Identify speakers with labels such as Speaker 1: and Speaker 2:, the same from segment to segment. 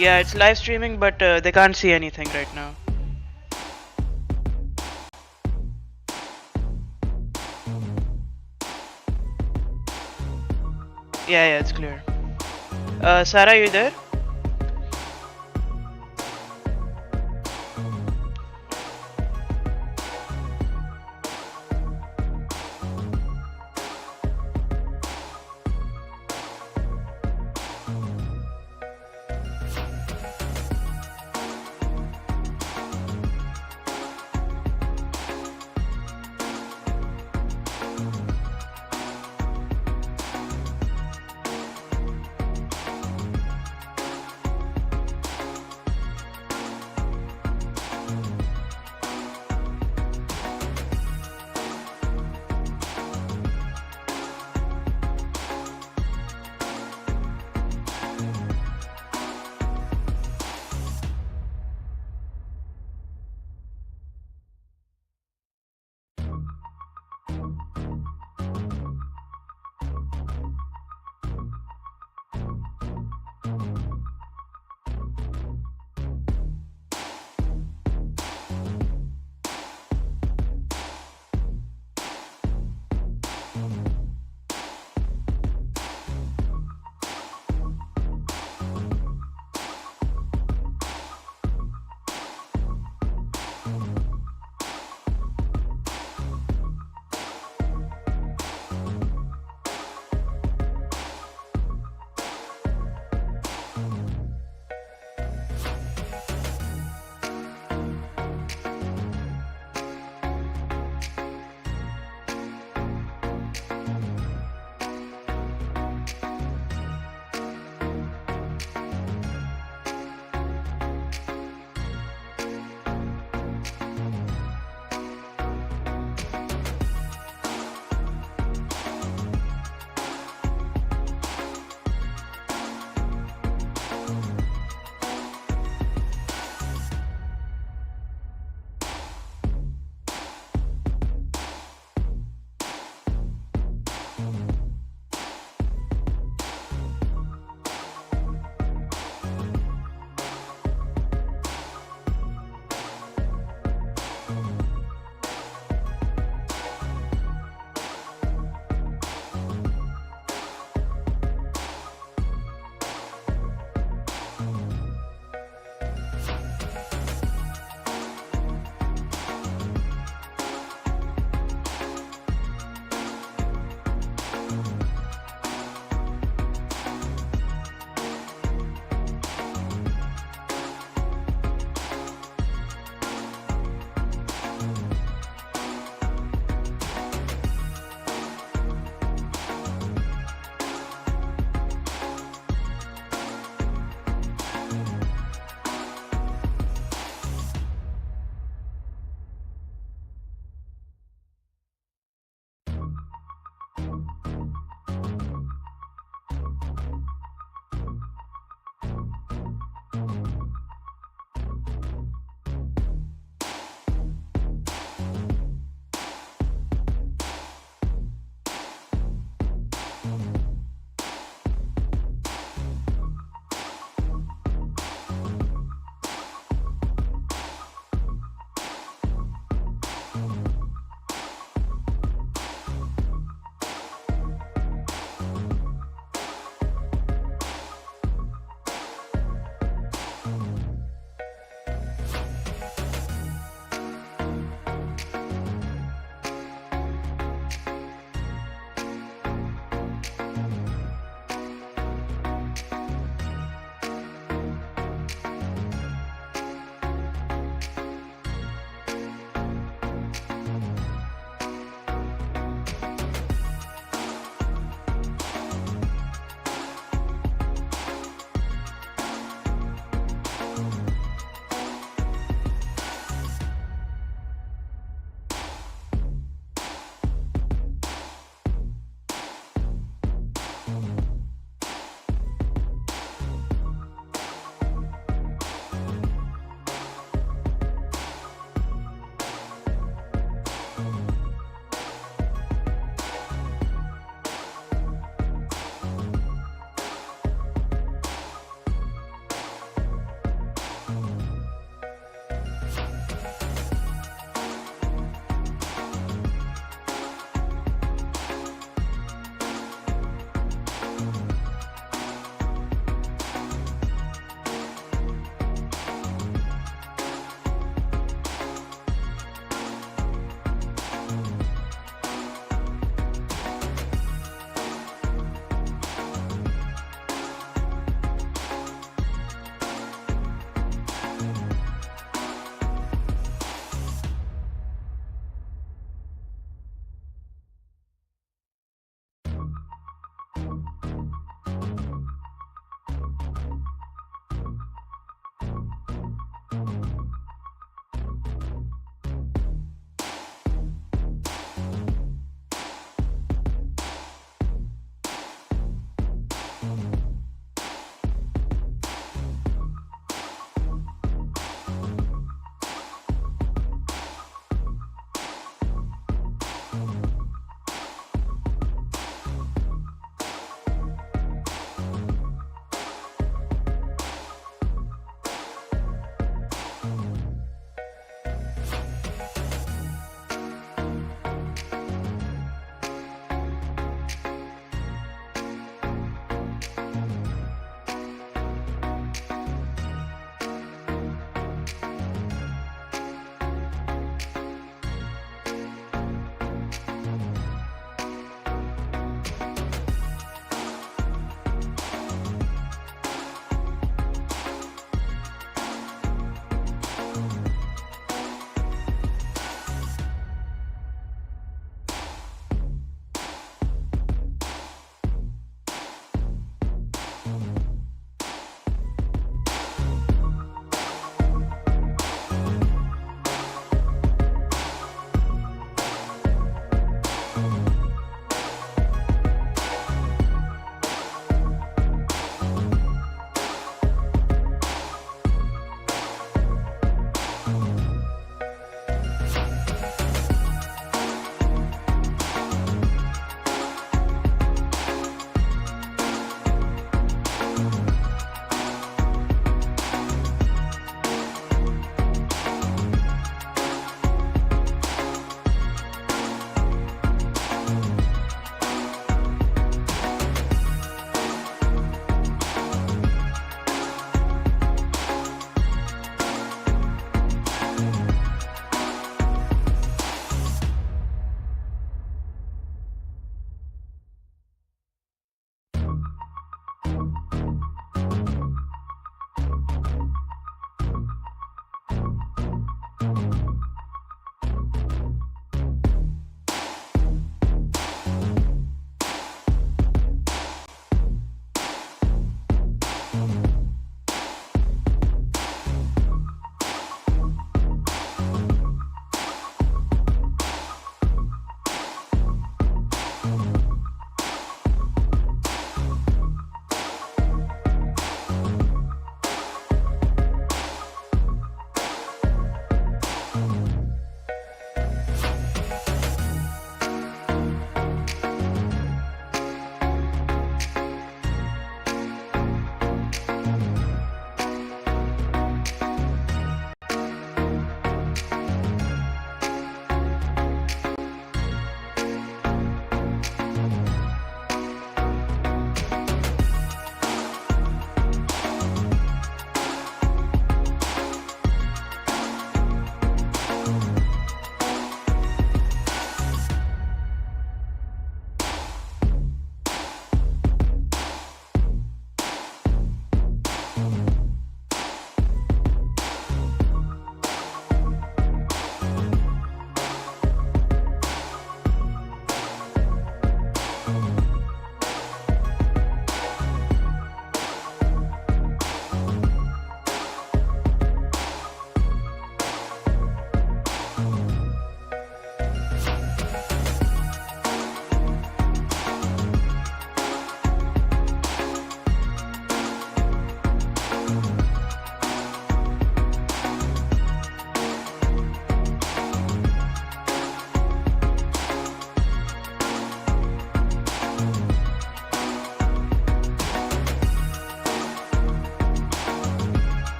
Speaker 1: Yeah, it's live streaming, but they can't see anything right now. Yeah, it's clear. Sarah, you there?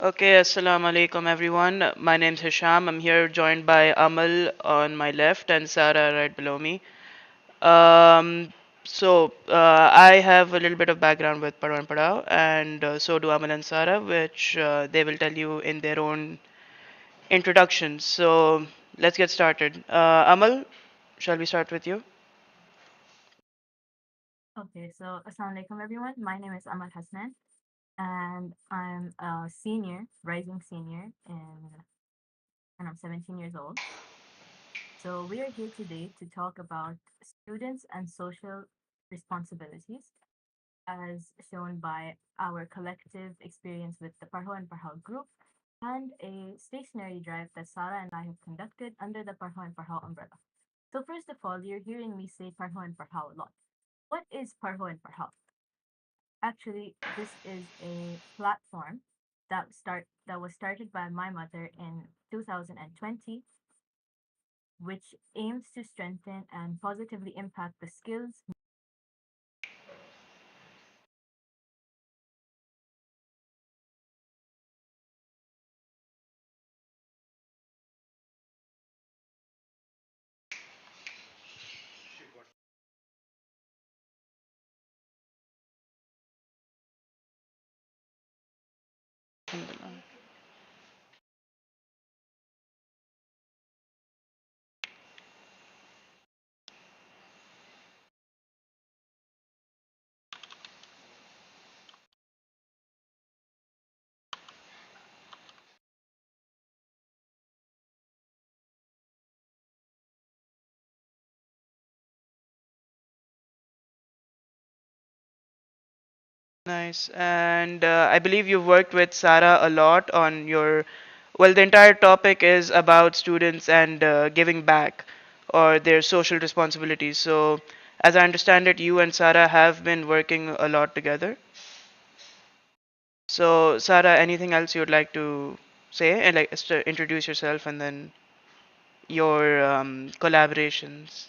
Speaker 1: Okay, assalamu alaikum everyone. My name's Hisham. I'm here joined by Amal on my left and Sarah right below me. I have a little bit of background with Parrho and Parrhao, and so do Amal and Sarah, which they will tell you in their own introductions. So let's get started. Amal, shall we start with you?
Speaker 2: Okay, so Assalamu alaikum everyone. My name is Amal Hasnan and I'm a senior, rising senior and I'm 17 years old. So we are here today to talk about students and social responsibilities as shown by our collective experience with the Parho and Parhao group and a stationary drive that Sarah and I have conducted under the Parho and Parhao umbrella. So first of all, you're hearing me say Parho and Parhao a lot. What is Parho and Parhao? Actually, this is a platform that was started by my mother in 2020, which aims to strengthen and positively impact the skills.
Speaker 1: Nice. And I believe you've worked with Sarah a lot on well, the entire topic is about students and giving back or their social responsibilities. So, as I understand it, you and Sarah have been working a lot together. So, Sarah, anything else you'd like to say and like introduce yourself and then your collaborations?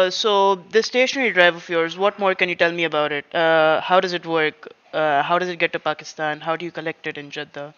Speaker 1: So the stationary drive of yours, what more can you tell me about it? How does it work? How does it get to Pakistan? How do you collect it in Jeddah?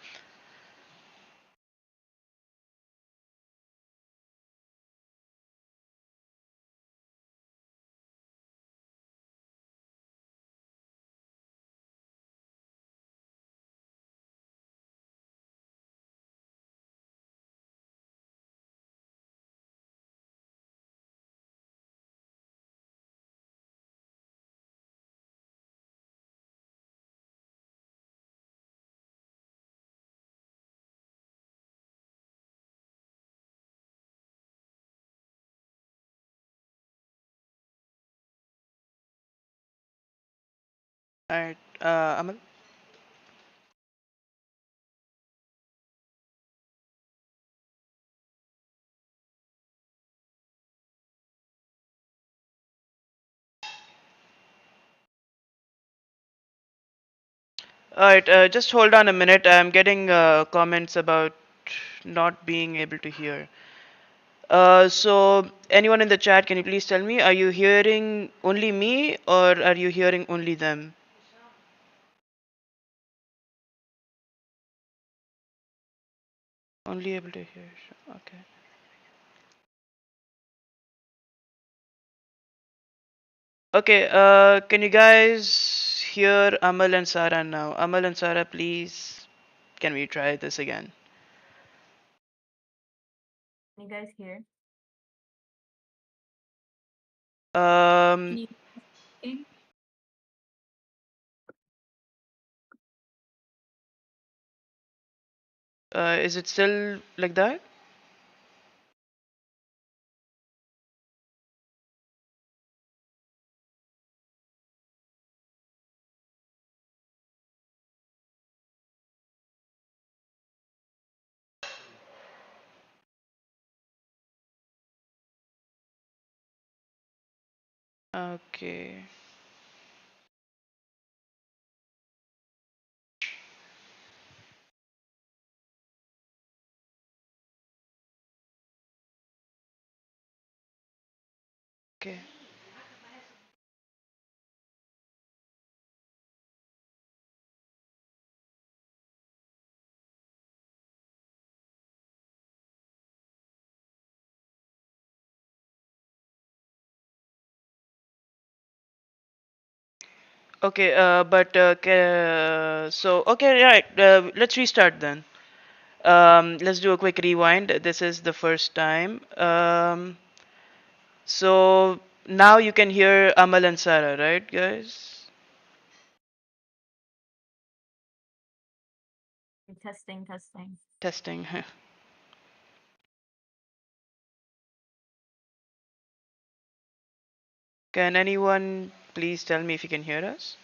Speaker 1: Alright, Amal? Alright, just hold on a minute. I'm getting comments about not being able to hear. So, anyone in the chat, can you please tell me, are you hearing only me or are you hearing only them? Only able to hear. Okay. Okay, can you guys hear Amal and Sarah now. Amal and Sarah, please, can we try this again?
Speaker 2: Can you guys hear? Can
Speaker 1: Um,
Speaker 2: you hear?
Speaker 1: is it still like that? Okay. Okay. Okay, so okay, right. Let's restart then. Let's do a quick rewind. This is the first time. So now you can hear Amal and Sarah, right, guys?
Speaker 2: Testing, testing.
Speaker 1: Testing. Can anyone please tell me if you can hear us?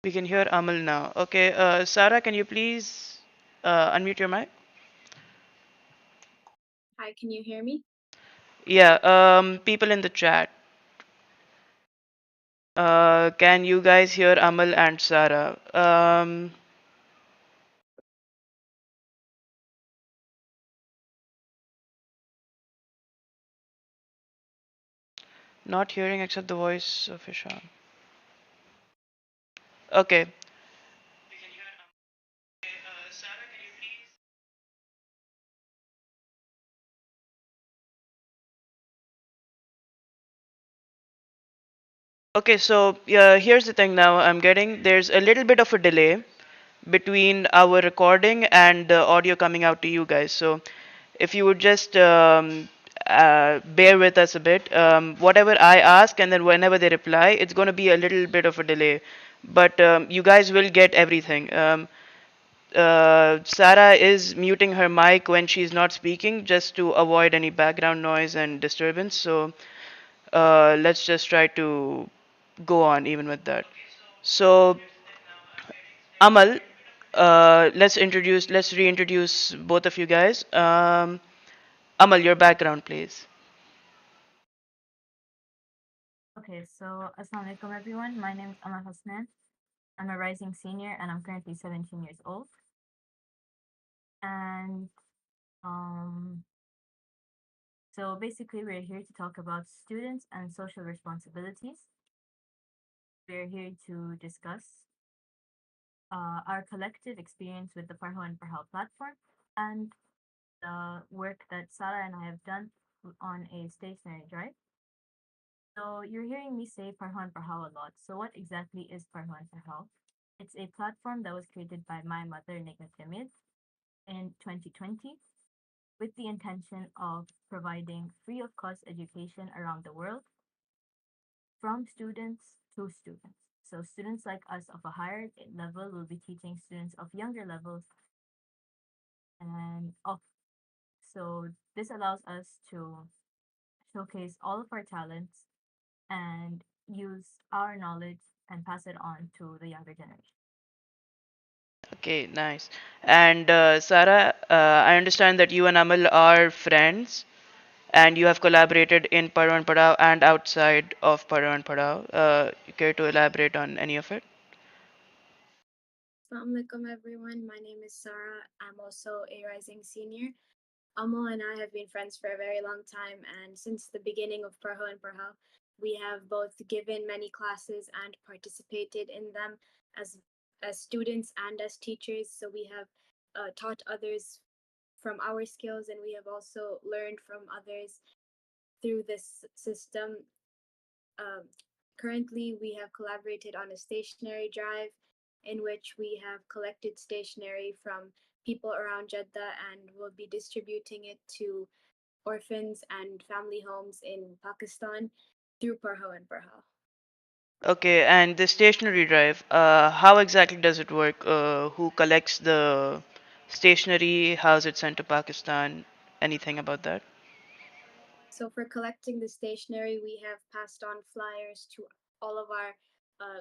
Speaker 1: We can hear Amal now. Okay, Sarah, can you please unmute your mic?
Speaker 2: Hi, can you hear me?
Speaker 1: Yeah, people in the chat. Can you guys hear Amal and Sarah? Not hearing except the voice of Hisham. Okay. Okay, so here's the thing now I'm getting. There's a little bit of a delay between our recording and the audio coming out to you guys. So if you would just bear with us a bit, whatever I ask and then whenever they reply, it's going to be a little bit of a delay. But you guys will get everything. Sarah is muting her mic when she's not speaking just to avoid any background noise and disturbance. So let's just try to go on even with that. So, Amal, let's reintroduce both of you guys. Amal, your background, please.
Speaker 2: Okay, so Assalamu alaikum everyone. My name is Amal Hasnan. I'm a rising senior and I'm currently 17 years old. And um, so basically, we're here to talk about students and social responsibilities. We're here to discuss our collective experience with the Parrho and Parrhao platform and the work that Sarah and I have done on a stationary drive. So you're hearing me say Parrho and Parrhao a lot. So what exactly is Parrho and Parrhao? It's a platform that was created by my mother, Nigma Jamid, in 2020 with the intention of providing free of cost education around the world from students to students. So students like us of a higher level will be teaching students of younger levels and of so this allows us to showcase all of our talents and use our knowledge and pass it on to the younger generation.
Speaker 1: Okay, nice. And Sarah, I understand that you and Amal are friends, and you have collaborated in Parrho and Parrhao and outside of Parrho and Parrhao. You care to elaborate on any of it?
Speaker 3: Assalamu alaikum everyone. My name is Sarah. I'm also a rising senior. Amal and I have been friends for a very long time, and since the beginning of Parho and Parhao, we have both given many classes and participated in them as students and as teachers. So we have taught others from our skills, and we have also learned from others through this system. Um, Currently, we have collaborated on a stationery drive in which we have collected stationery from people around Jeddah and will be distributing it to orphans and family homes in Pakistan through Parho and Parhao.
Speaker 1: Okay, and the stationery drive, how exactly does it work? Who collects the stationery? How is it sent to Pakistan? Anything about that?
Speaker 3: So for collecting the stationery, we have passed on flyers to all of our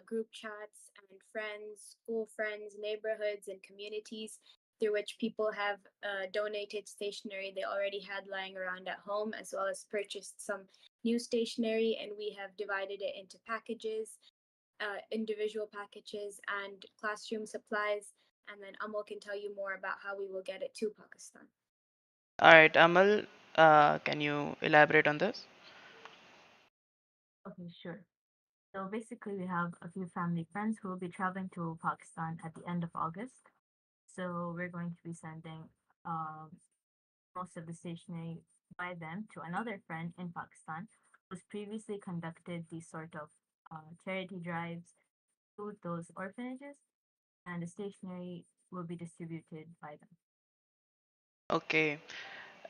Speaker 3: group chats and friends, school friends, neighborhoods, and communities through which people have donated stationery they already had lying around at home, as well as purchased some new stationery. And we have divided it into packages, individual packages, and classroom supplies. And then Amal can tell you more about how we will get it to Pakistan.
Speaker 1: All right, Amal, can you elaborate on this?
Speaker 2: Okay, sure. So basically, we have a few family friends who will be traveling to Pakistan at the end of August. So we're going to be sending um, most of the stationery by them to another friend in Pakistan who's previously conducted these sort of charity drives to those orphanages, and the stationery will be distributed by them.
Speaker 1: Okay.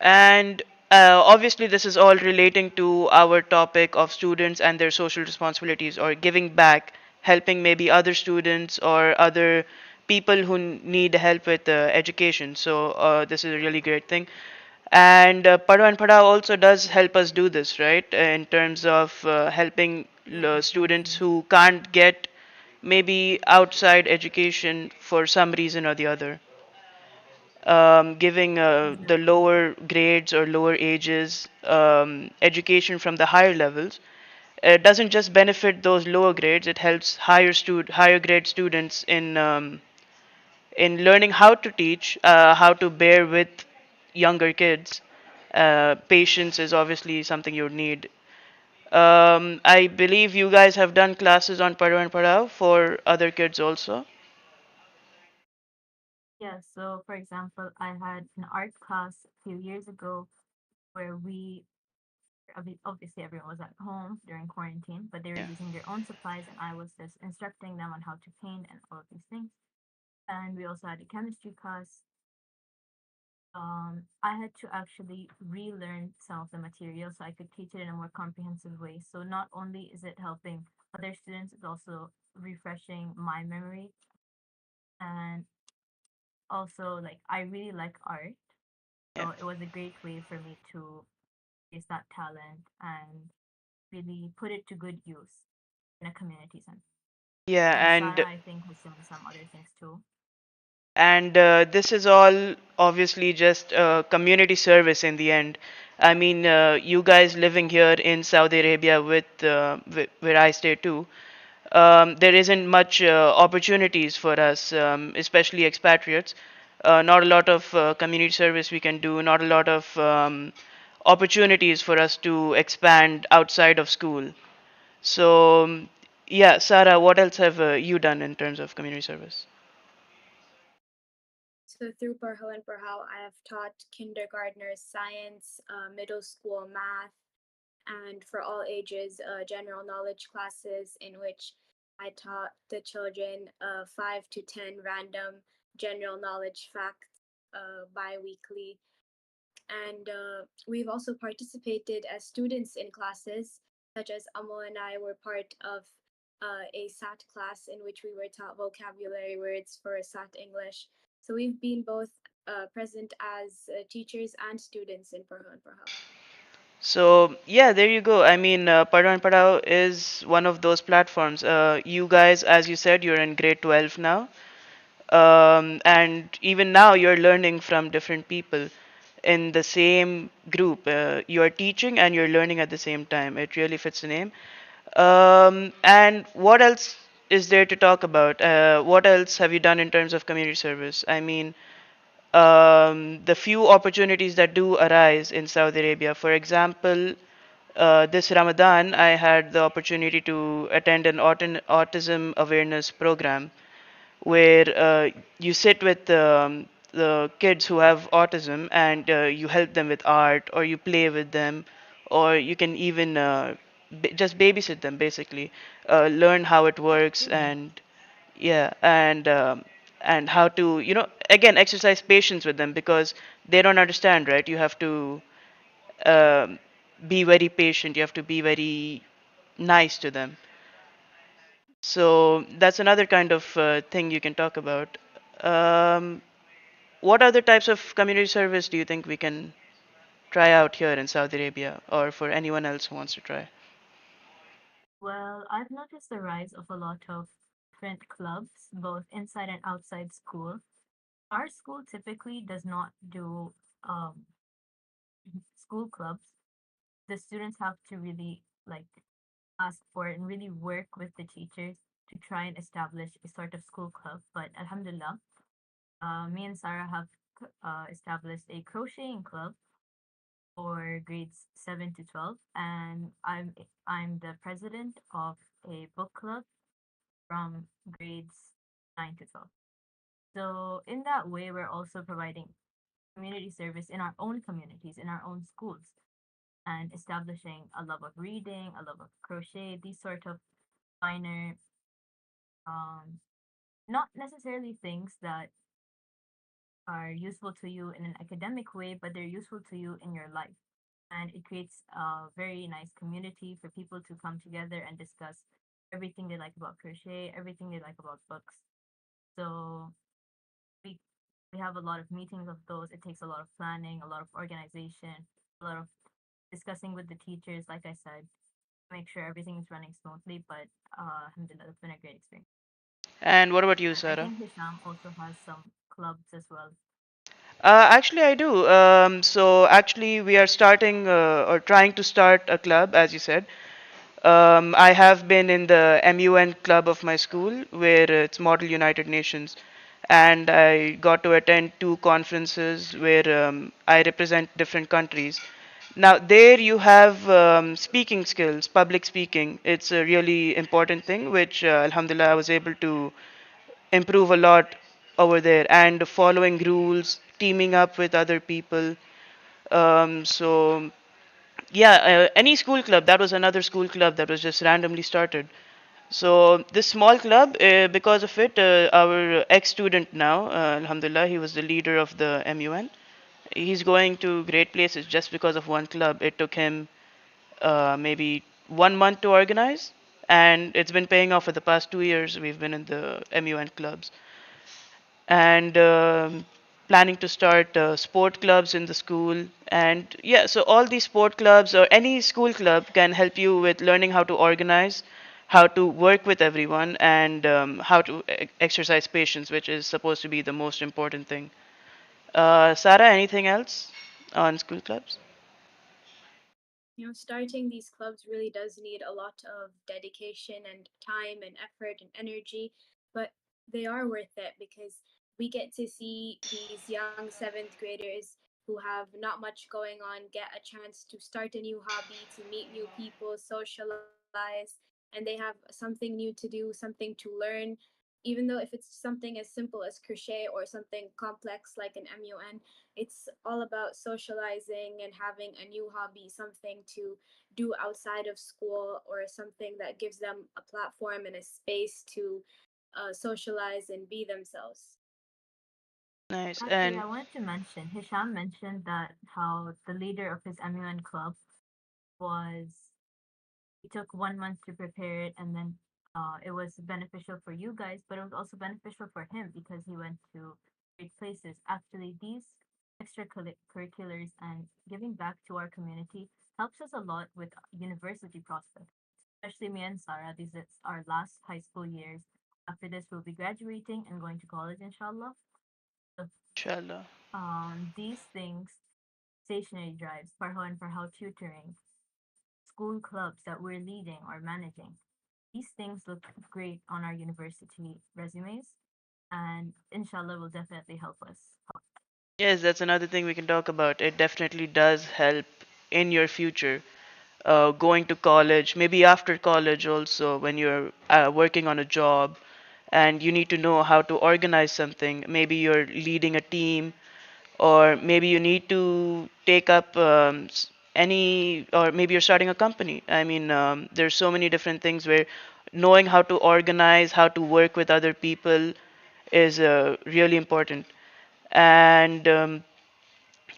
Speaker 1: And obviously, this is all relating to our topic of students and their social responsibilities or giving back, helping maybe other students or other people who need help with education. So, this is a really great thing. And Padwa and Pada also does help us do this, right? In terms of helping
Speaker 2: Yeah,
Speaker 1: students
Speaker 2: exactly.
Speaker 1: who can't get maybe outside education for some reason or the other, giving the
Speaker 2: Exactly.
Speaker 1: lower grades or lower ages education from the higher levels. It doesn't just benefit those lower grades; it helps higher grade students in learning how to teach, how to bear with younger kids. Patience is obviously something you need. I believe you guys have done classes on Parho and Parhao for other kids also.
Speaker 2: Yeah, so for example, I had an art class a few years ago where obviously everyone was at home during quarantine, but they were
Speaker 1: Yeah.
Speaker 2: using their own supplies, and I was just instructing them on how to paint and all of these things. And we also had a chemistry class. I had to actually relearn some of the material so I could teach it in a more comprehensive way. So not only is it helping other students, it's also refreshing my memory. And also, like, I really like art.
Speaker 1: Yeah.
Speaker 2: So it was a great way for me to use that talent and really put it to good use in a community center.
Speaker 1: Yeah,
Speaker 2: And
Speaker 1: and
Speaker 2: Sarah, I think, has done some other things too.
Speaker 1: this is all obviously just community service in the end. I mean, you guys living here in Saudi Arabia with where I stay too, there isn't much opportunities for us, especially expatriates. Not a lot of community service we can do. Not a lot of opportunities for us to expand outside of school. So, yeah, Sarah, what else have you done in terms of community service?
Speaker 3: So through Parho and Parhao, I have taught kindergartners science, middle school math, and for all ages, general knowledge classes in which I taught the children 5 to 10 random general knowledge facts bi-weekly. And we've also participated as students in classes, such as Amo and I were part of a SAT class in which we were taught vocabulary words for SAT English. So we've been both present as teachers and students in Parho and Parhao.
Speaker 1: So yeah, there you go. I mean, Padho and Padhao is one of those platforms. You guys, as you said, you're in grade 12 now. And even now you're learning from different people in the same group. You're teaching and you're learning at the same time. It really fits the name. And what else is there to talk about? What else have you done in terms of community service? I mean, the few opportunities that do arise in Saudi Arabia. For example, this Ramadan, I had the opportunity to attend an autism awareness program where you sit with the kids who have autism and you help them with art or you play with them or you can even just babysit them basically, learn how it works
Speaker 2: Really?
Speaker 1: and yeah, and how to, again, exercise patience with them because they don't understand, right? You have to um, be very patient. You have to be very nice to them. So that's another kind of thing you can talk about. Um, what other types of community service do you think we can try out here in Saudi Arabia, or for anyone else who wants to try?
Speaker 2: Well, I've noticed the rise of a lot of different clubs, both inside and outside school. Our school typically does not do um, school clubs. The students have to really like ask for it and really work with the teachers to try and establish a sort of school club. But Alhamdulillah, me and Sarah have established a crocheting club for grades 7 to 12, and I'm the president of a book club from grades 9 to 12. So in that way, we're also providing community service in our own communities, in our own schools, and establishing a love of reading, a love of crochet, these sort of minor, um, not necessarily things that are useful to you in an academic way, but they're useful to you in your life. And it creates a very nice community for people to come together and discuss everything they like about crochet, everything they like about books. So we we have a lot of meetings of those. It takes a lot of planning, a lot of organization, a lot of discussing with the teachers, like I said, to make sure everything is running smoothly. But alhamdulillah, it's been a great experience.
Speaker 1: And what about you,
Speaker 2: And I
Speaker 1: Sarah?
Speaker 2: think Hisham also has some clubs as well.
Speaker 1: Actually, I do. So actually, we are starting or trying to start a club, as you said. I have been in the MUN club of my school, where it's Model United Nations, and I got to attend two conferences where I represent different countries. Now, there you have speaking skills, public speaking. It's a really important thing, which, alhamdulillah, I was able to improve a lot over there, and following rules, teaming up with other people. So yeah, any school club. That was another school club that was just randomly started. So this small club, because of it, our ex-student now, alhamdulillah, he was the leader of the MUN. He's going to great places just because of one club. It took him maybe 1 month to organize, and it's been paying off for the past 2 years. We've been in the MUN clubs and planning to start sport clubs in the school. And yeah, so all these sport clubs or any school club can help you with learning how to organize, how to work with everyone, and how to exercise patience, which is supposed to be the most important thing. Sarah, anything else on school clubs?
Speaker 3: Starting these clubs really does need a lot of dedication and time and effort and energy, but they are worth it because we get to see these young seventh graders who have not much going on get a chance to start a new hobby, to meet new people, socialize, and they have something new to do, something to learn. Even though if it's something as simple as crochet or something complex like an MUN, it's all about socializing and having a new hobby, something to do outside of school, or something that gives them a platform and a space to socialize and be themselves.
Speaker 1: Nice.
Speaker 2: Actually,
Speaker 1: And
Speaker 2: I wanted to mention, Hisham mentioned that how the leader of his MUN club was, he took 1 month to prepare it, and then it was beneficial for you guys, but it was also beneficial for him because he went to great places. Actually, these extracurriculars and giving back to our community helps us a lot with university prospects, especially me and Sarah. These are our last high school years. After this, we'll be graduating and going to college, inshallah. So,
Speaker 1: Inshallah.
Speaker 2: these things, stationary drives, Parho and Parhao tutoring, school clubs that we're leading or managing, these things look great on our university resumes and inshallah will definitely help us.
Speaker 1: Yes, that's another thing we can talk about. It definitely does help in your future. Going to college, maybe after college also, when you're working on a job and you need to know how to organize something. Maybe you're leading a team, or maybe you need to take up any, or maybe you're starting a company. I mean, there's so many different things where knowing how to organize, how to work with other people is really important. And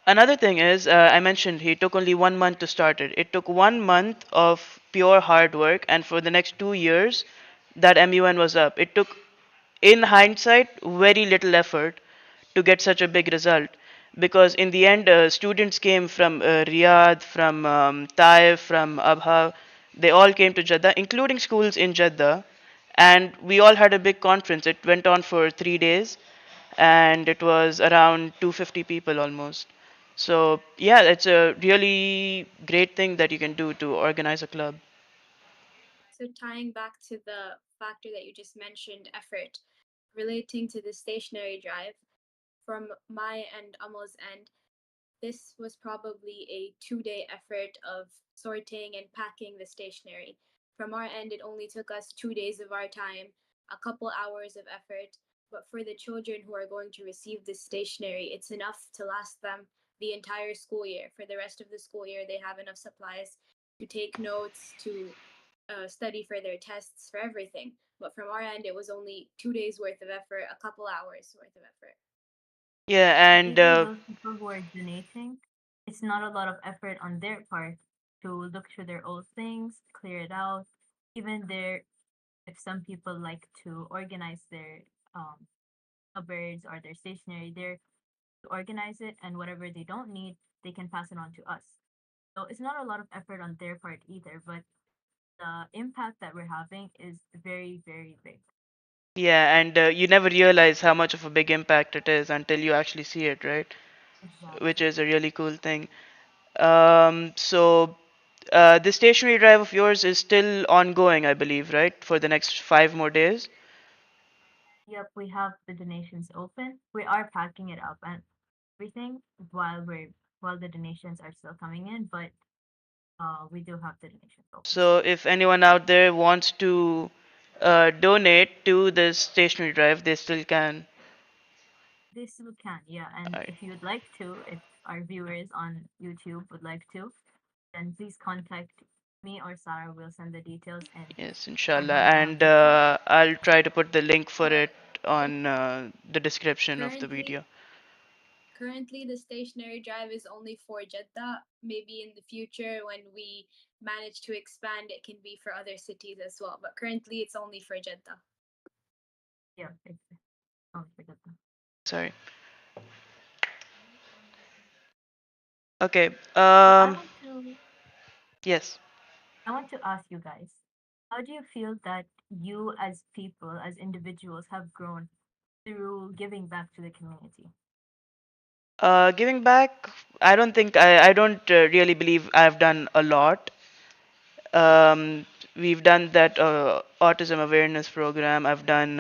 Speaker 1: another thing is, I mentioned he took only 1 month to start it. It took 1 month of pure hard work, and for the next 2 years, that MUN was up. It took, in hindsight, very little effort to get such a big result. Because in the end, students came from Riyadh, from Taif, from Abha. They all came to Jeddah, including schools in Jeddah. And we all had a big conference. It went on for 3 days, and it was around 250 people almost. So, yeah, it's a really great thing that you can do to organize a club.
Speaker 3: So tying back to the factor that you just mentioned, effort, relating to the stationary drive, from my and Amal's end, this was probably a 2 day effort of sorting and packing the stationery. From our end, it only took us 2 days of our time, a couple hours of effort. But for the children who are going to receive this stationery, it's enough to last them the entire school year. For the rest of the school year, they have enough supplies to take notes, to study for their tests, for everything. But from our end, it was only 2 days worth of effort, a couple hours worth of effort.
Speaker 1: Yeah,
Speaker 2: And
Speaker 1: and
Speaker 2: even those people who are donating, it's not a lot of effort on their part to look through their old things, clear it out. Even their, if some people like to organize their cupboards or their stationery, they're to organize it, and whatever they don't need, they can pass it on to us. So it's not a lot of effort on their part either, but the impact that we're having is very, very big.
Speaker 1: yeah, and you never realize how much of a big impact it is until you actually see it, right? Which
Speaker 2: Exactly.
Speaker 1: is a really cool thing. So the stationary drive of yours is still ongoing, I believe, right? For the next 5 more days.
Speaker 2: Yep, we have the donations open. We are packing it up and everything while the donations are still coming in, but we do have the donations open
Speaker 1: So
Speaker 2: still.
Speaker 1: if anyone out there wants to donate to this stationary drive, they still can.
Speaker 2: They still can, yeah. And
Speaker 1: Alright.
Speaker 2: if you'd like to, if our viewers on YouTube would like to, then please contact me or Sarah. We'll send the details and
Speaker 1: Yes,
Speaker 2: we'll
Speaker 1: inshallah.
Speaker 2: have it on
Speaker 1: And
Speaker 2: YouTube.
Speaker 1: I'll try to put the link for
Speaker 3: But
Speaker 1: it on the description of the
Speaker 3: currently,
Speaker 1: video.
Speaker 3: Currently, the stationary drive is only for Jeddah. Maybe in the future, when we manage to expand, it can be for other cities as well. But currently, it's only for Jeddah.
Speaker 2: Yeah, don't forget that.
Speaker 1: Sorry. Okay.
Speaker 2: So
Speaker 1: Yes.
Speaker 2: I want to ask you guys, how do you feel that you as people, as individuals, have grown through giving back to the community?
Speaker 1: Giving back, I don't really believe I've done a lot. We've done that autism awareness program. I've done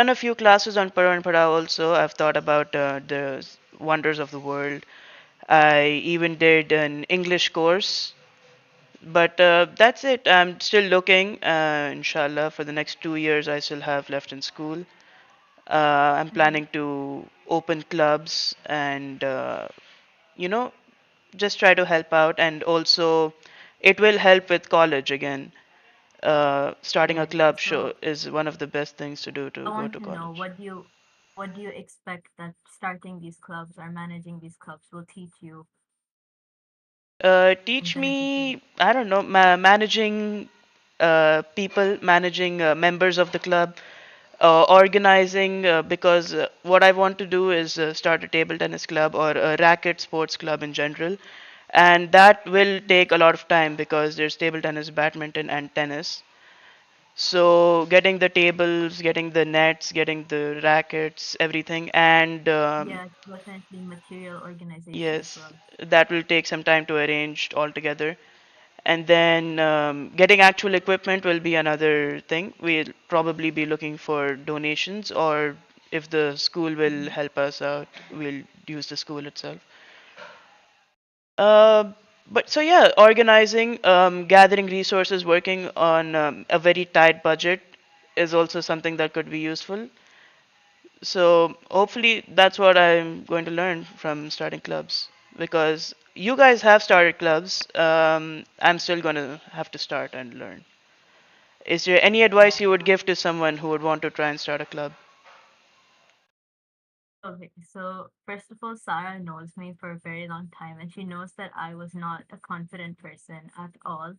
Speaker 1: a few classes on Parrho and Parrhao also. I've thought about the wonders of the world. I even did an English course, but that's it. I'm still looking. Inshallah, for the next 2 years, I still have left in school. I'm
Speaker 2: Mm-hmm.
Speaker 1: planning to open clubs and you know just try to help out, and also it will help with college again. Starting a
Speaker 2: Yes.
Speaker 1: club show
Speaker 2: So
Speaker 1: is one of the best things to do
Speaker 2: I
Speaker 1: to go
Speaker 2: want
Speaker 1: to
Speaker 2: to know
Speaker 1: college.
Speaker 2: what do you expect that starting these clubs or managing these clubs will teach you and
Speaker 1: Teach
Speaker 2: benefit you?
Speaker 1: me, I don't know, managing people, managing members of the club, organizing, because what I want to do is start a table tennis club or a racket sports club in general. And that will take a lot of time because there's table tennis, badminton, and tennis. So getting the tables, getting the nets, getting the rackets, everything, and
Speaker 2: Yeah, definitely material organization as
Speaker 1: yes,
Speaker 2: well.
Speaker 1: that will take some time to arrange altogether. And then getting actual equipment will be another thing. We'll probably be looking for donations, or if the school will
Speaker 2: Mhm.
Speaker 1: help us out, we'll use the school itself. Uh, but so yeah, organizing, gathering resources, working on a very tight budget is also something that could be useful. So hopefully that's what I'm going to learn from starting clubs because you guys have started clubs. I'm still going to have to start and learn. Is there any advice
Speaker 2: Yeah.
Speaker 1: you would give to someone who would want to try and start a club?
Speaker 2: Okay, so first of all, Sarah knows me for a very long time, and she knows that I was not a confident person at all.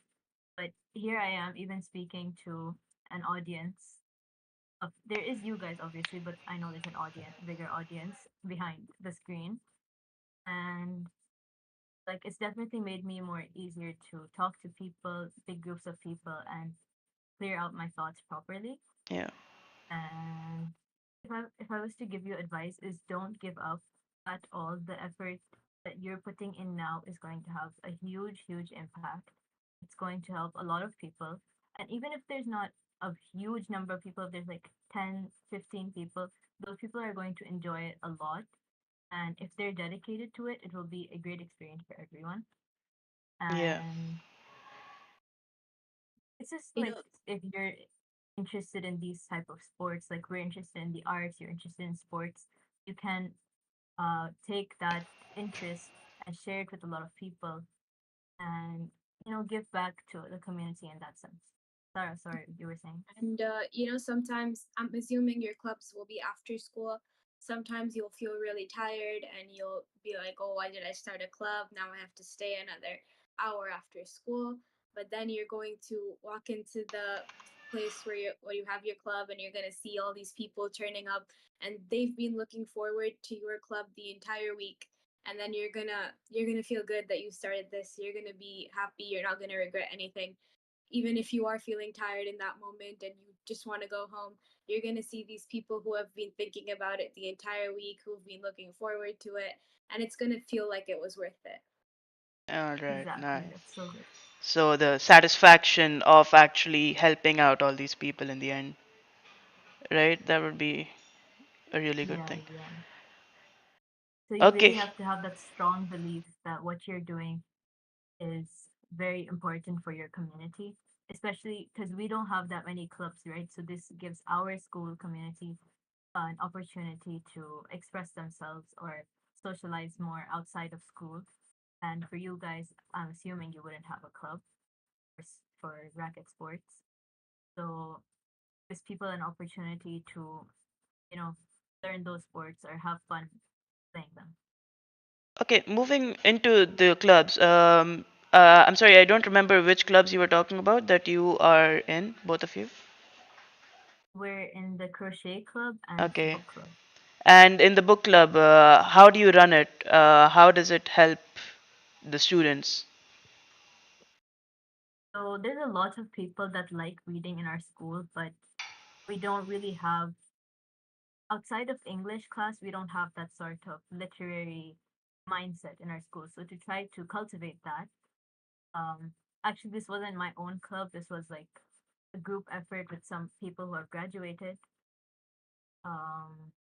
Speaker 2: But here I am, even speaking to an audience. There is you guys, obviously, but I know there's an audience, bigger audience behind the screen, and like it's definitely made me more easier to talk to people, big groups of people, and clear out my thoughts properly.
Speaker 1: Yeah,
Speaker 2: And if I was to give you advice, is don't give up at all. The effort that you're putting in now is going to have a huge, huge impact. It's going to help a lot of people. And even if there's not a huge number of people, if there's like 10, 15 people, those people are going to enjoy it a lot. And if they're dedicated to it, it will be a great experience for everyone.
Speaker 1: yeah.
Speaker 2: And it's just
Speaker 3: You
Speaker 2: like
Speaker 3: know,
Speaker 2: if you're interested in these type of sports, like we're interested in the arts, you're interested in sports, you can take that interest and share it with a lot of people and give back to the community in that sense. Sarah, sorry, you were saying.
Speaker 3: and sometimes I'm assuming your clubs will be after school. Sometimes you'll feel really tired and you'll be like, oh, why did I start a club? Now I have to stay another hour after school. But then you're going to walk into the place where you have your club and you're gonna see all these people turning up and they've been looking forward to your club the entire week. And then you're gonna feel good that you started this. You're gonna be happy. You're not gonna regret anything, even if you are feeling tired in that moment and you just want to go home. You're going to see these people who have been thinking about it the entire week, who've been looking forward to it, and it's going to feel like it was worth it.
Speaker 1: All right,
Speaker 2: Exactly,
Speaker 1: nice.
Speaker 2: that's so good.
Speaker 1: So the satisfaction of actually helping out all these people in the end, right? That would be a really good
Speaker 2: Yeah,
Speaker 1: thing.
Speaker 2: yeah. So you really
Speaker 1: Okay.
Speaker 2: have to have that strong belief that what you're doing is very important for your community, especially because we don't have that many clubs, right? So this gives our school community an opportunity to express themselves or socialize more outside of school. And for you guys, I'm assuming you wouldn't have a club for racket sports. So gives people an opportunity to, you know, learn those sports or have fun playing them.
Speaker 1: Okay, moving into the clubs. I'm sorry, I don't remember which clubs you were talking about that you are in, both of you.
Speaker 2: We're in the crochet club and the
Speaker 1: Okay.
Speaker 2: book club.
Speaker 1: And in the book club, how do you run it? How does it help the students?
Speaker 2: So there's a lot of people that like reading in our school, but we don't really have outside of English class, we don't have that sort of literary mindset in our school. So to try to cultivate that, um, actually, this wasn't my own club. This was like a group effort with some people who have graduated. Um,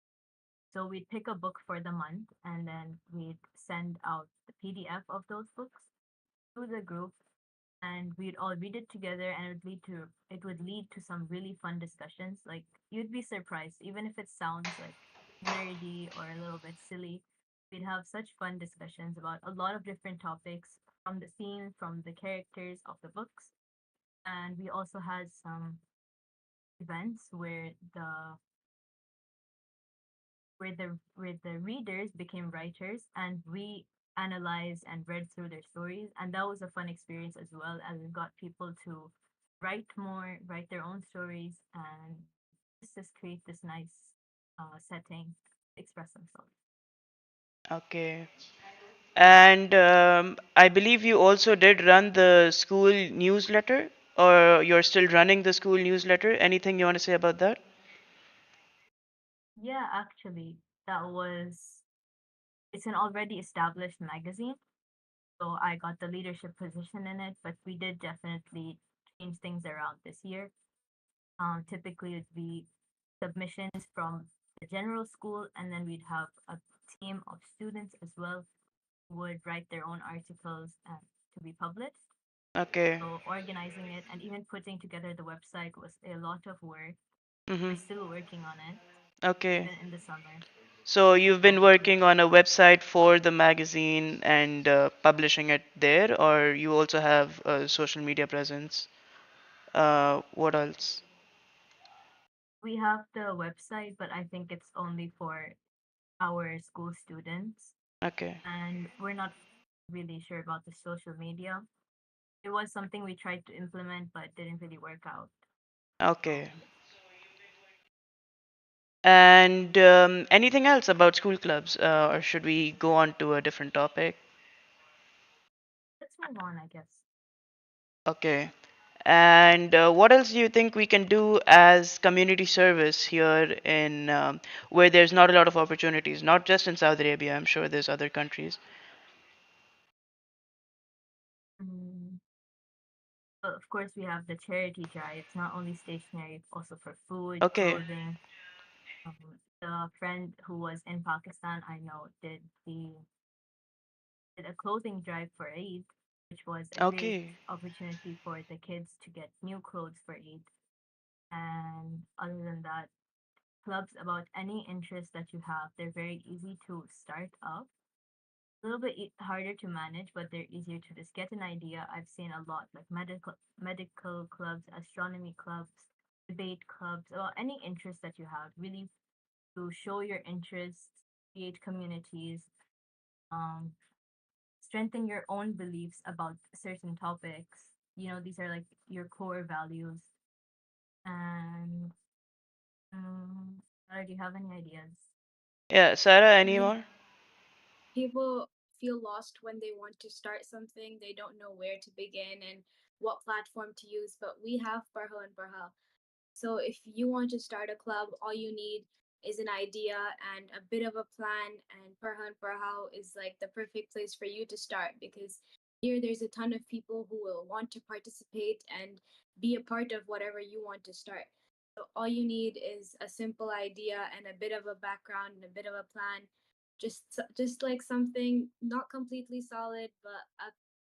Speaker 2: so we'd pick a book for the month, and then we'd send out the PDF of those books to the group, and we'd all read it together, and it would lead to some really fun discussions. Like you'd be surprised, even if it sounds like nerdy or a little bit silly. We'd have such fun discussions about a lot of different topics from the scene, from the characters of the books, and we also had some events where the readers became writers, and we analyzed and read through their stories, and that was a fun experience as well, as it got people to write their own stories, and just create this nice setting to express themselves.
Speaker 1: Okay. And I believe you also did run the school newsletter. or you're still running the school newsletter? Anything you want to say about that?
Speaker 2: Yeah, actually, that was it's an already established magazine, so I got the leadership position in it, but we did definitely change things around this year. Typically, it'd be submissions from the general school, and then we'd have a team of students as well who would write their own articles to be published.
Speaker 1: Okay.
Speaker 2: So organizing it and even putting together the website was a lot of work. We're
Speaker 1: Mhm.
Speaker 2: still working on it,
Speaker 1: Okay.
Speaker 2: even in the summer.
Speaker 1: So you've been
Speaker 2: So
Speaker 1: working on a website for the magazine and publishing it there, or you also have a social media presence? What else?
Speaker 2: we have the website, but I think it's only for our school students,
Speaker 1: Okay.
Speaker 2: and we're not really sure about the social media. It was something we tried to implement, but didn't really work out. So
Speaker 1: Okay. And anything else about school clubs, or should we go on to a different topic?
Speaker 2: let's move on, I guess.
Speaker 1: Okay. And what else do you think we can do as community service here in where there's not a lot of opportunities, not just in Saudi Arabia, I'm sure there's other countries.
Speaker 2: Mm, but of course, we have the charity drives, not only stationery, also for food,
Speaker 1: Okay.
Speaker 2: clothing. The friend who was in Pakistan, I know, did a clothing drive for Eid, which was a big
Speaker 1: Okay.
Speaker 2: opportunity for the kids to get new clothes for Eid. And other than that, clubs about any interest that you have, they're very easy to start up. A little bit harder to manage, but they're easier to just get an idea. I've seen a lot like medical clubs, astronomy clubs, debate clubs, or any interest that you have. Really to show your interests, create communities, um, strengthen your own beliefs about certain topics. You know, these are like your core values. And do you have any ideas?
Speaker 1: Yeah, Sarah, any
Speaker 3: Many
Speaker 1: more?
Speaker 3: people feel lost when they want to start something. They don't know where to begin and what platform to use, but we have Parrho and Parrhao. So if you want to start a club, all you need is an idea and a bit of a plan. And Parrho and Parrhao is like the perfect place for you to start because here there's a ton of people who will want to participate and be a part of whatever you want to start. So all you need is a simple idea and a bit of a background and a bit of a plan. Just like something not completely solid, but a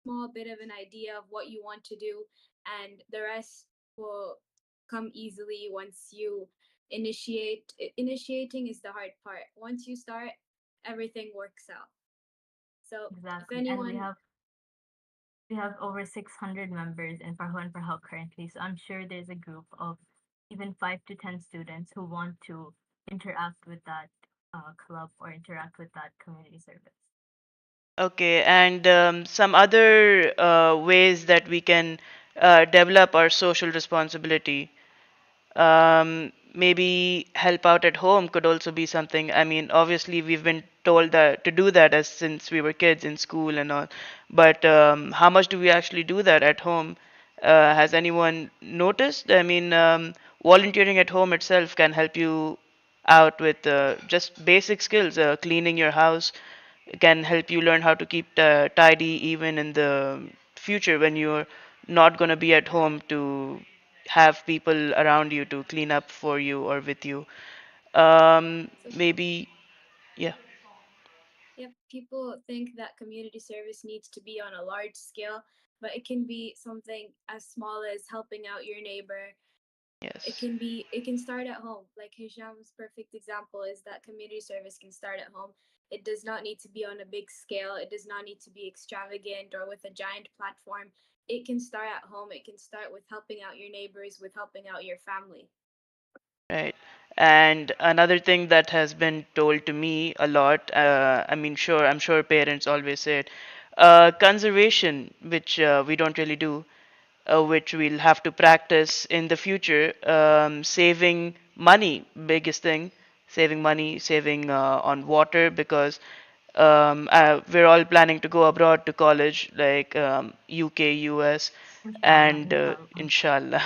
Speaker 3: small bit of an idea of what you want to do, and the rest will come easily once you initiate. Initiating is the hard part. Once you start, everything works out. So if
Speaker 2: Exactly. And
Speaker 3: anyone
Speaker 2: we have over 600 members in Parho and Parhao currently. So I'm sure there's a group of even 5 to 10 students who want to interact with that club or interact with that community service.
Speaker 1: Okay, and some other ways that we can develop our social responsibility. Maybe help out at home could also be something. I mean, obviously we've been told that to do that as since we were kids in school and all, but how much do we actually do that at home? Has anyone noticed? I mean, volunteering at home itself can help you out with just basic skills. Cleaning your house can help you learn how to keep tidy even in the future when you're not going to be at home to have people around you to clean up for you or with you.
Speaker 3: so
Speaker 1: Maybe, yeah,
Speaker 3: Yep, people think that community service needs to be on a large scale, but it can be something as small as helping out your neighbor.
Speaker 1: yes,
Speaker 3: It can start at home. Like Hisham's perfect example is that community service can start at home. It does not need to be on a big scale. It does not need to be extravagant or with a giant platform. It can start at home. It can start with helping out your neighbors, with helping out your family.
Speaker 1: right. And another thing that has been told to me a lot, I mean, I'm sure parents always say it, conservation, which we don't really do, which we'll have to practice in the future. Saving money, biggest thing, saving money, saving on water, because we're all planning to go abroad to college, like UK, US.
Speaker 2: Inshallah,
Speaker 1: and
Speaker 2: inshallah.
Speaker 1: inshallah.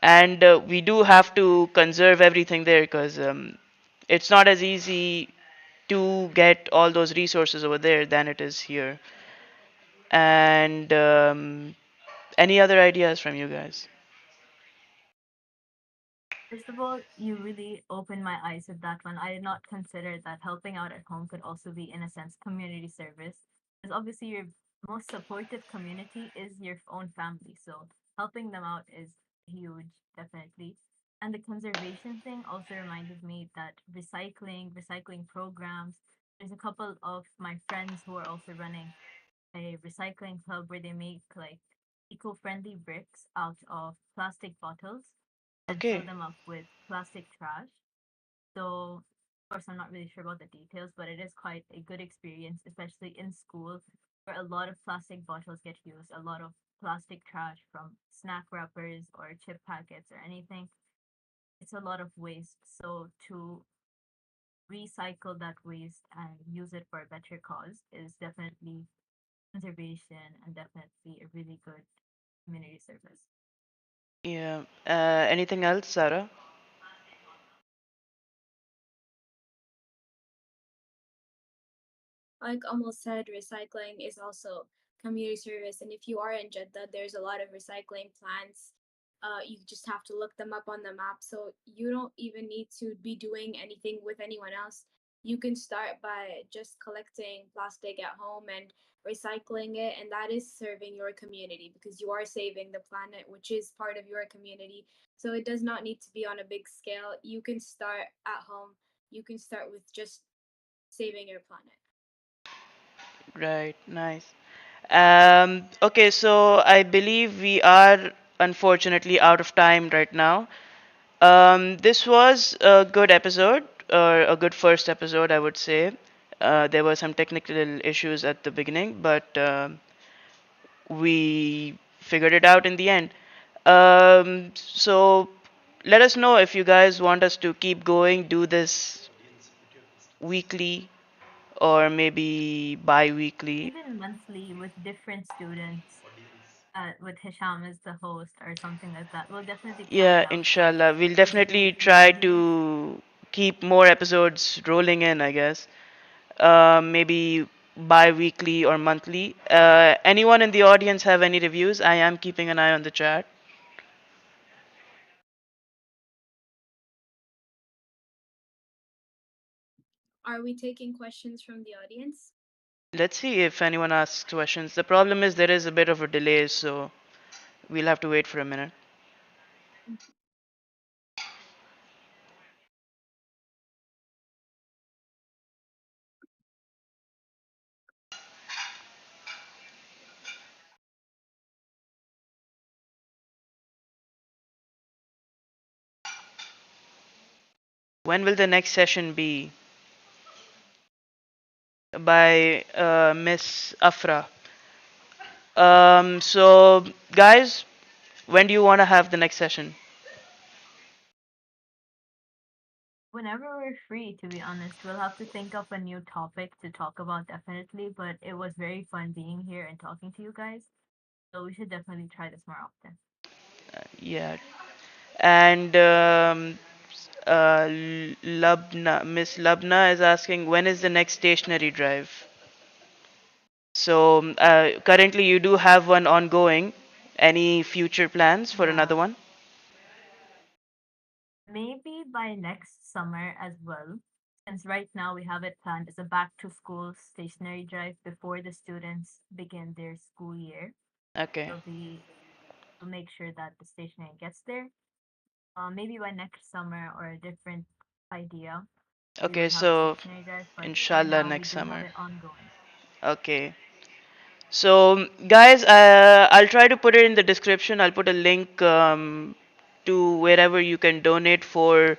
Speaker 1: And we do have to conserve everything there because it's not as easy to get all those resources over there than it is here. And any other ideas from you guys?
Speaker 2: First of all, you really opened my eyes with that one. I did not consider that helping out at home could also be, in a sense, community service. Because obviously, your most supportive community is your own family. So helping them out is huge, definitely. And the conservation thing also reminded me that recycling programs. There's a couple of my friends who are also running a recycling club where they make like eco-friendly bricks out of plastic bottles and fill
Speaker 1: Okay.
Speaker 2: them up with plastic trash. So, of course, I'm not really sure about the details, but it is quite a good experience, especially in school, where a lot of plastic bottles get used, a lot of plastic trash from snack wrappers or chip packets or anything. It's a lot of waste. So, to recycle that waste and use it for a better cause is definitely conservation and definitely a really good community service.
Speaker 1: Yeah. Anything else, Sarah?
Speaker 3: Like Amal said, recycling is also community service, and if you are in Jeddah, there's a lot of recycling plants. You just have to look them up on the map, so you don't even need to be doing anything with anyone else. You can start by just collecting plastic at home and recycling it, and that is serving your community because you are saving the planet, which is part of your community. So it does not need to be on a big scale. You can start at home. You can start with just saving your planet.
Speaker 1: Right. Nice. Okay, so I believe we are unfortunately out of time right now. This was a good episode, or a good first episode, I would say. There were some technical issues at the beginning, but we figured it out in the end. So let us know if you guys want us to keep going, do this weekly or maybe bi-weekly.
Speaker 2: Even monthly with different students, with Hisham as the host or something like that. We'll definitely plan
Speaker 1: Yeah,
Speaker 2: it out, but
Speaker 1: inshallah. We'll
Speaker 2: there's really
Speaker 1: definitely
Speaker 2: few
Speaker 1: try
Speaker 2: ideas.
Speaker 1: to keep more episodes rolling in, I guess. Maybe bi-weekly or monthly. Anyone in the audience have any reviews? I am keeping an eye on the chat.
Speaker 3: Are we taking questions from the audience?
Speaker 1: Let's see if anyone asks questions. The problem is there is a bit of a delay, so we'll have to wait for a minute. When will the next session be? By Miss Afra. So, guys, when do you want to have the next session?
Speaker 2: Whenever we're free, to be honest, we'll have to think of a new topic to talk about definitely, but it was very fun being here and talking to you guys. So we should definitely try this more often.
Speaker 1: Yeah. And Miss Lubna is asking when is the next stationary drive? So currently you do have one ongoing. Any future plans for
Speaker 2: Yeah.
Speaker 1: another one?
Speaker 2: Maybe by next summer as well. Since right now we have it planned as a back to school stationary drive before the students begin their school year.
Speaker 1: Okay.
Speaker 2: It'll be to make sure that the stationery gets there. Maybe by next summer or a different idea, we
Speaker 1: Okay,
Speaker 2: will have a
Speaker 1: so
Speaker 2: stationery drive. But for
Speaker 1: inshallah
Speaker 2: now, we
Speaker 1: next
Speaker 2: do have
Speaker 1: summer.
Speaker 2: it ongoing.
Speaker 1: Okay. So, guys, I'll try to put it in the description. I'll put a link to wherever you can donate for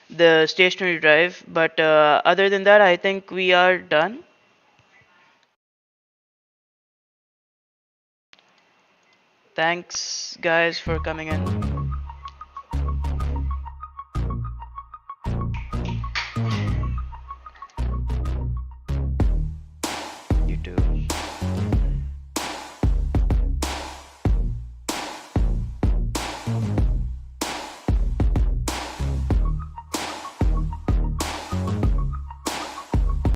Speaker 1: the stationery drive. But other than that, I think we are done. Thanks, guys, for coming in. You too.